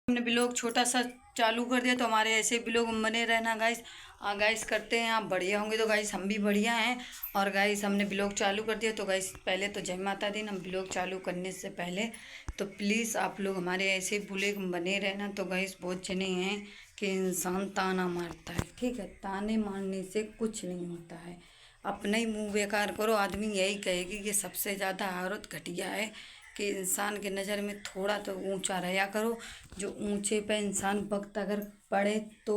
हमने ब्लॉग छोटा सा चालू कर दिया, तो हमारे ऐसे ब्लॉग बने रहना गाइस। गाइस करते हैं आप बढ़िया होंगे तो गाइस हम भी बढ़िया हैं। और गाइस हमने ब्लॉग चालू कर दिया, तो गाइस पहले तो जय माता दी। हम ब्लॉग चालू करने से पहले तो प्लीज़ आप लोग हमारे ऐसे ब्लॉग बने रहना। तो गाइस बहुत जने हैं कि इंसान ताना मारता है, ठीक है, ताने मारने से कुछ नहीं होता है। अपना ही मुंह बेकार करो, आदमी यही कहेगी कि सबसे ज़्यादा औरत घटिया है। कि इंसान की नज़र में थोड़ा तो ऊंचा रहा करो, जो ऊंचे पे इंसान वक्त अगर पड़े तो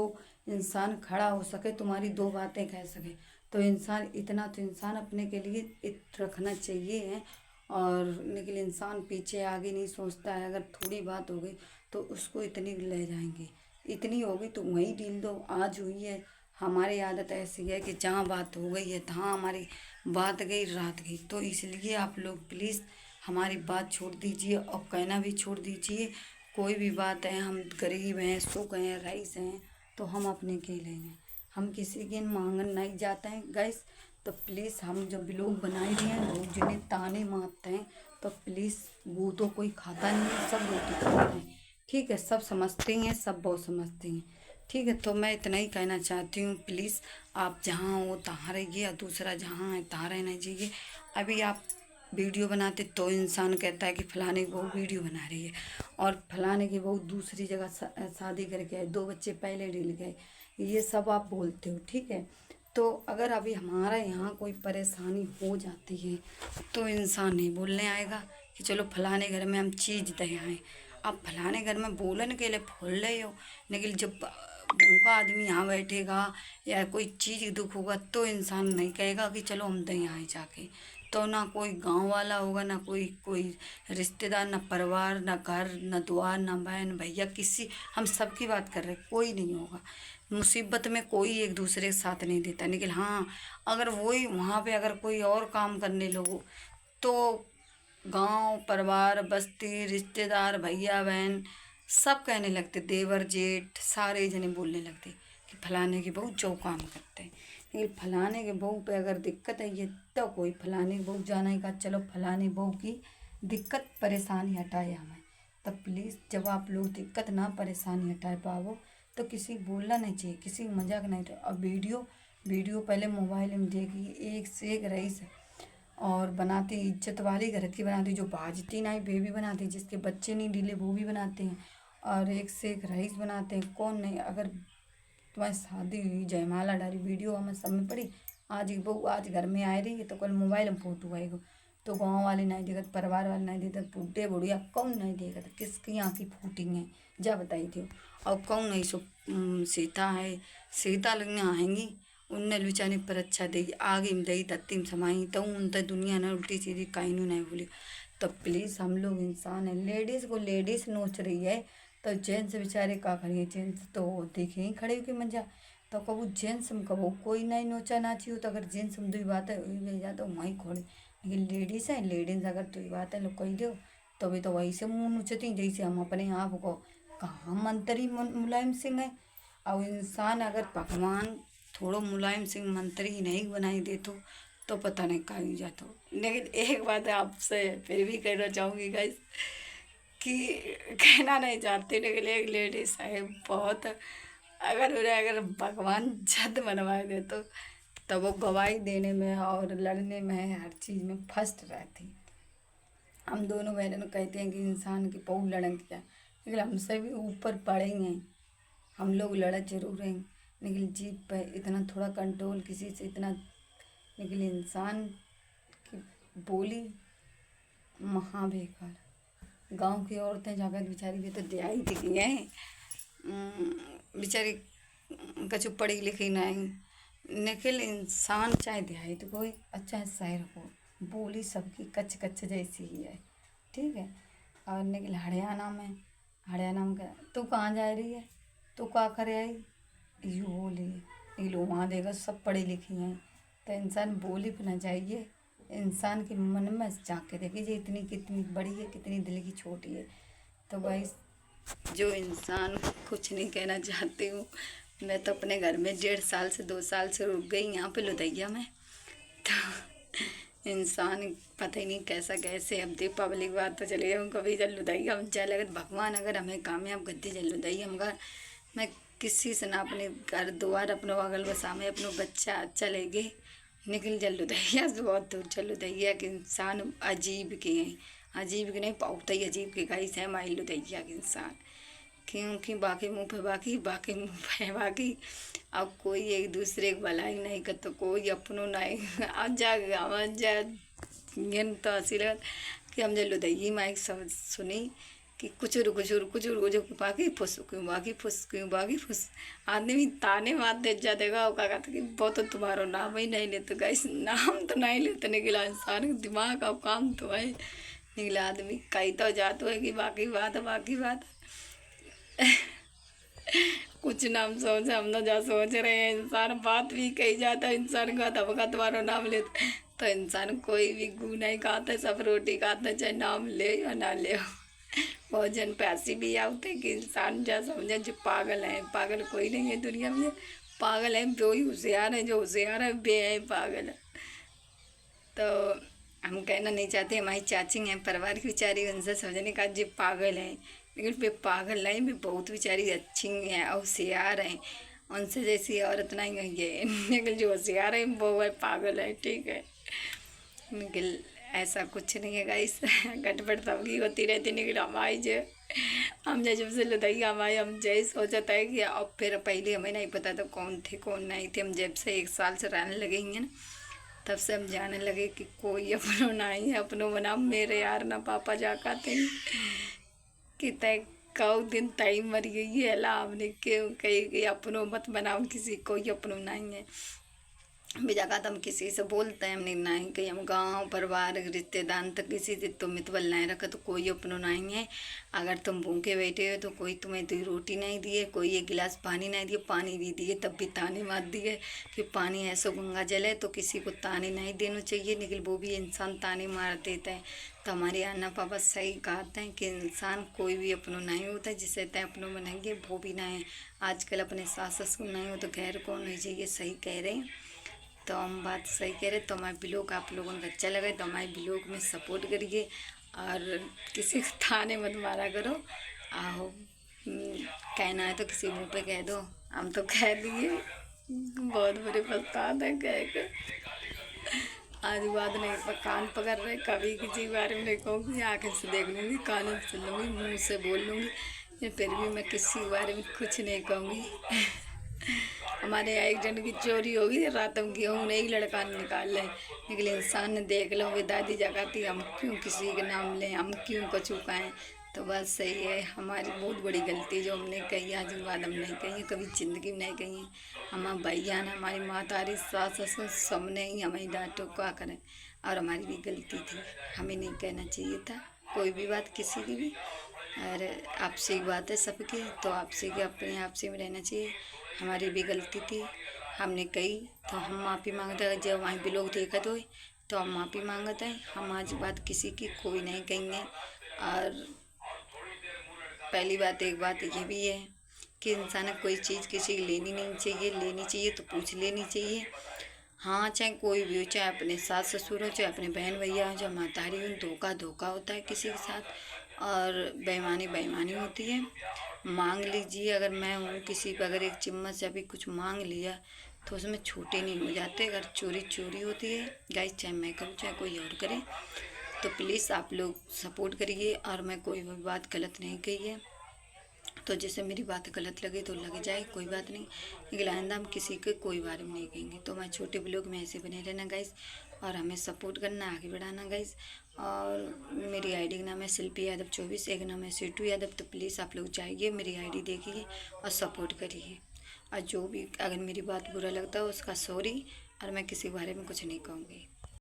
इंसान खड़ा हो सके, तुम्हारी दो बातें कह सके। तो इंसान इतना तो इंसान अपने के लिए रखना चाहिए है। और लेकिन इंसान पीछे आगे नहीं सोचता है। अगर थोड़ी बात हो गई तो उसको इतनी ले जाएंगे, इतनी होगी तो वहीं डील दो। आज हुई है, हमारी आदत ऐसी है कि जहाँ बात हो गई है तहाँ हमारी बात गई रात गई। तो इसलिए आप लोग प्लीज़ हमारी बात छोड़ दीजिए और कहना भी छोड़ दीजिए। कोई भी बात है, हम गरीब हैं, सुख हैं, रईस हैं, तो हम अपने के लेंगे, हम किसी के मांगन नहीं जाते हैं गैस। तो प्लीज़ हम जब भी लोग बनाए रहे हैं, लोग जिन्हें ताने मारते हैं, तो प्लीज़ वो तो कोई खाता नहीं है, सब रोटी खाते हैं, ठीक है, सब समझते हैं, सब बहुत समझते हैं, ठीक है। तो मैं इतना ही कहना चाहती हूँ, प्लीज़ आप जहाँ हो तहाँ रहिए और दूसरा जहाँ है तहाँ रहना चाहिए। अभी आप वीडियो बनाते तो इंसान कहता है कि फलाने की बहू वीडियो बना रही है, और फलाने की बहू दूसरी जगह शादी करके आए, दो बच्चे पहले डिल गए, ये सब आप बोलते हो, ठीक है। तो अगर अभी हमारा यहाँ कोई परेशानी हो जाती है तो इंसान नहीं बोलने आएगा कि चलो फलाने घर में हम चीज़ दे आए। अब फलाने घर में बोलने के लिए बोल रहे हो, लेकिन जब उनका आदमी यहाँ बैठेगा या कोई चीज़ दुख होगा तो इंसान नहीं कहेगा कि चलो हम दे आए जाके। तो ना कोई गांव वाला होगा, ना कोई कोई रिश्तेदार, ना परिवार, ना घर, ना द्वार, ना बहन भैया, किसी, हम सबकी बात कर रहे हैं, कोई नहीं होगा। मुसीबत में कोई एक दूसरे के साथ नहीं देता, लेकिन हाँ, अगर वही वहाँ पे अगर कोई और काम करने लगो तो गांव, परिवार, बस्ती, रिश्तेदार, भैया बहन सब कहने लगते, देवर जेठ सारे जने बोलने लगते कि फलाने की बहू जो काम करते हैं। लेकिन फलाने के बहू पे अगर दिक्कत है ये, तो कोई फलाने की बहू जाना ही का चलो फलाने बहू की दिक्कत परेशानी हटाए हमें। तब प्लीज़ जब आप लोग दिक्कत ना परेशानी हटाए पाओ तो किसी को बोलना नहीं चाहिए, किसी को मजाक नहीं। अब वीडियो वीडियो पहले मोबाइल में देखी, एक से एक रईस और बनाती, इज्जत वाली घर की बनाती, जो भाजती नहीं बेबी बनाती, जिसके बच्चे नहीं डीले वो भी बनाते हैं, और एक से एक रईस बनाते हैं। कौन नहीं, अगर तुम्हारी शादी हुई, जयमाला डाली, वीडियो हमें सब में पड़ी, आज की बहू आज घर में आ रही है तो कल मोबाइल में फोटो आएगा, तो गाँव वाले नहीं देखत, परिवार वाले नहीं देखत, बूढ़े बुढ़िया कौन नहीं देखत, किसकी आँखी फूटिंग है जा बताई थी। और कौन नहीं सो सीता है, सीता लगने आएंगी, उनने बेचारी पर अच्छा दे आगे में दई तत्ती में समाई, तो उन तक दुनिया ने उल्टी सीधी कानू नहीं बोली। तो प्लीज़ हम लोग इंसान है, लेडीज़ को लेडीज़ नोच रही है तो जेंट्स बेचारे का करिए, जेंट्स तो देखे ही खड़े होके मजा। तो कबू जेंट्स में कबू कोई नहीं नोचा नाची हो, तो अगर जेंट्स में दुई बात है हुई जाता तो वहीं खोड़े, लेकिन लेडीज़ है, लेडीज़ अगर दुई बात है लोग कही दो तो भी तो वही से मुँह नोचती, जैसे हम अपने आप को कहाँ मंत्री मुलायम सिंह है। और इंसान अगर भगवान थोड़ो मुलायम सिंह मंत्री नहीं बनाई दे तो पता नहीं कहाँ ही जाता। लेकिन एक बात है आपसे फिर भी कहना चाहूँगी गाइस, कि कहना नहीं चाहती, लेकिन एक लेडीज है बहुत, अगर उन्हें अगर भगवान जद बनवा दे तो तब वो गवाही देने में और लड़ने में हर चीज़ में फर्स्ट रहती। हम दोनों बहनों कहते हैं कि इंसान की बहुत लड़न किया, लेकिन हमसे भी ऊपर पड़ेंगे, हम लोग लड़ जरूर हैं, लेकिन जीभ पे इतना थोड़ा कंट्रोल किसी से इतना। लेकिन इंसान की बोली महा बेकार, गांव की औरतें जाकर बेचारी भी तो दिहाई दिखी हैं, बेचारी कछु पढ़ी लिखी नहीं, लेकिन इंसान चाहे दिहाई तो कोई अच्छा शहर हो, बोली सबकी कच्च कच्च जैसी ही है, ठीक है। और लेकिन हरियाणा में क्या तू कहाँ जा रही है, तू क्या करे आई, यू बोली, लेकिन वहाँ देखो सब पढ़ी लिखी हैं। तो इंसान बोली भी ना चाहिए, इंसान के मन में झाँक के देखिए इतनी कितनी बड़ी है, कितनी दिल की छोटी है। तो भाई जो इंसान कुछ नहीं कहना चाहती हूँ, मैं तो अपने घर में 1.5 साल से 2 साल से रुक गई यहाँ पे लुधिया में। तो इंसान पता ही नहीं कैसा कैसे। अब देख पब्लिक बात तो चले हम कभी जल्लू दई हम चल अगर भगवान अगर हमें कामयाब गद्दी जल्लू दई हम घर मैं किसी से ना अपने घर द्वार अपनो अगल बसा में अपनो बच्चा चलेगे निकल जल्लू दैया से बहुत दूर चलो दैया के इंसान अजीब के हैं। अजीब के नहीं बहुत ही अजीब के गाइस है माइलू दैया के इंसान क्योंकि बाकी मुँह पे बाकी मुँह पे बाकी। अब कोई एक दूसरे की भलाई नहीं कर तो कोई अपनों नहीं आज जा तो हंसी लगत कि हम जल्लू दैया माइक सब सुनी कि कुचुर कुचुर कुचुर कुचुर बाकी फुस क्यों बाकी फुस आदमी ताने मार दे जातेगा वो क्या कहता कि बहुत तो तुम्हारा नाम ही नहीं लेते गाइस नाम तो नहीं लेते निकला इंसान दिमाग का काम तो है निकला आदमी कहीं तो जातो है कि बाकी बात कुछ नाम सोच हम तो जा सोच रहे हैं इंसान बात भी कही जाता है इंसान का तब का तुम्हारा नाम लेते तो इंसान कोई भी गू नहीं खाता सब रोटी खाता चाहे नाम ले या ना ले। बहुत जन पैसे भी आते कि इंसान जा समझे जो पागल है पागल कोई नहीं है दुनिया में पागल है जो ही होशियार है जो होशियार है बे है पागल है। तो हम कहना नहीं चाहते हमारी चाची हैं परिवार की बेचारी उनसे समझने का जो पागल है लेकिन वे पागल नहीं वे बहुत बेचारी अच्छी हैं होशियार हैं उनसे जैसी औरत नहीं है लेकिन जो होशियार है वो पागल है ठीक है निकल ऐसा कुछ नहीं है गाइस गटपट सबकी होती रहती निकल हमारी जो हम जब से लुधाई हमारे हम जय सोचता है कि अब फिर पहले हमें नहीं पता था कौन थे कौन नहीं थे हम जब से 1 साल से रहने लगे हैं ना तब से हम जाने लगे कि कोई अपनों नहीं है अपनों बना मेरे यार ना पापा जाकर थे कि तय कौ दिन तय मर गई है ला हमने क्यों कही कि अपनों मत बनाओ किसी कोई अपनों नहीं है बेजाका तो हम किसी से बोलते हैं हमने नहीं कहीं हम गांव परिवार रिश्तेदार तक किसी से तुम मितवल नहीं रखा तो कोई अपनों नहीं है। अगर तुम भूखे बैठे हो तो कोई तुम्हें तो रोटी नहीं दिए कोई एक गिलास पानी नहीं दिए पानी भी दिए तब भी ताने मार दिए कि पानी ऐसा गंगा जल है तो किसी को ताने नहीं देना चाहिए लेकिन वो भी इंसान ताने मार देता है। तो हमारे अन्ना पापा सही कहते हैं कि इंसान कोई भी अपनों नहीं होता जिसे तय अपनों बनाएंगे वो भी नहीं है। आजकल अपने सास ससुर नहीं हो तो खैर कौन नहीं चाहिए सही कह रहे हैं। तो हम बात सही कह रहे तो हमारे ब्लॉग आप लोगों को अच्छा लगे तो हमारे ब्लॉग में सपोर्ट करिए और किसी को थाने मत मारा करो। आओ कहना है तो किसी मुँह पे कह दो हम तो कह दिए बहुत बुरे पछताते हैं कह के आज बात नहीं पर कान पकड़ रहे कभी किसी के बारे में नहीं कहूँगी आँखें से देख लूँगी कानों से सुन लूँगी मुँह से बोल लूँगी फिर भी मैं किसी के बारे में कुछ नहीं कहूँगी। हमारे यहाँ एक जन की चोरी होगी रात में गेहूँ नहीं लड़का निकाल लें लेकिन इंसान ने देख लो वे दादी जगाती हम क्यों किसी के नाम लें हम क्यों कछू खाएँ। तो बस सही है हमारी बहुत बड़ी गलती जो हमने कही आज बाद हम नहीं कही कभी ज़िंदगी में नहीं कही। हमारे भैया ने हमारी मातारी सास ससुर सबने ही हमें डांटो क्या करें और हमारी भी गलती थी हमें नहीं कहना चाहिए था कोई भी बात किसी की भी। और आपसे एक बात है सबकी तो आपसे के अपने आपसे में रहना चाहिए। हमारी भी गलती थी हमने कही तो हम माफ़ी मांगते हैं जब वहीं भी लोग देखत हो तो हम माफ़ी मांगते हैं। हम आज बात किसी की कोई नहीं कहेंगे। और पहली बात एक बात ये भी है कि इंसान कोई चीज़ किसी की लेनी नहीं चाहिए लेनी चाहिए तो पूछ लेनी चाहिए। हाँ चाहे कोई भी हो चाहे अपने सास ससुर हो चाहे अपने बहन भैया हो चाहे मातारी हो धोखा होता है किसी के साथ और बेईमानी होती है। मांग लीजिए अगर मैं हूँ किसी पर अगर एक चम्मच से अभी कुछ मांग लिया तो उसमें छोटे नहीं हो जाते। अगर चोरी होती है गाइस चाहे मैं करूँ चाहे कोई और करे तो प्लीज़ आप लोग सपोर्ट करिए। और मैं कोई भी बात गलत नहीं कही है तो जैसे मेरी बात गलत लगे तो लग जाए कोई बात नहीं लेकिन आइंदा हम किसी के कोई बारे में नहीं कहेंगे। तो मैं छोटे ब्लॉग में ऐसे बने रहना गाइस और हमें सपोर्ट करना आगे बढ़ाना गाइस। और मेरी आईडी का नाम है शिल्पी यादव 24 एक नाम है सीटू यादव। तो प्लीज़ आप लोग जाइए मेरी आईडी देखिए और सपोर्ट करिए। और जो भी अगर मेरी बात बुरा लगता है उसका सॉरी और मैं किसी के बारे में कुछ नहीं कहूँगी।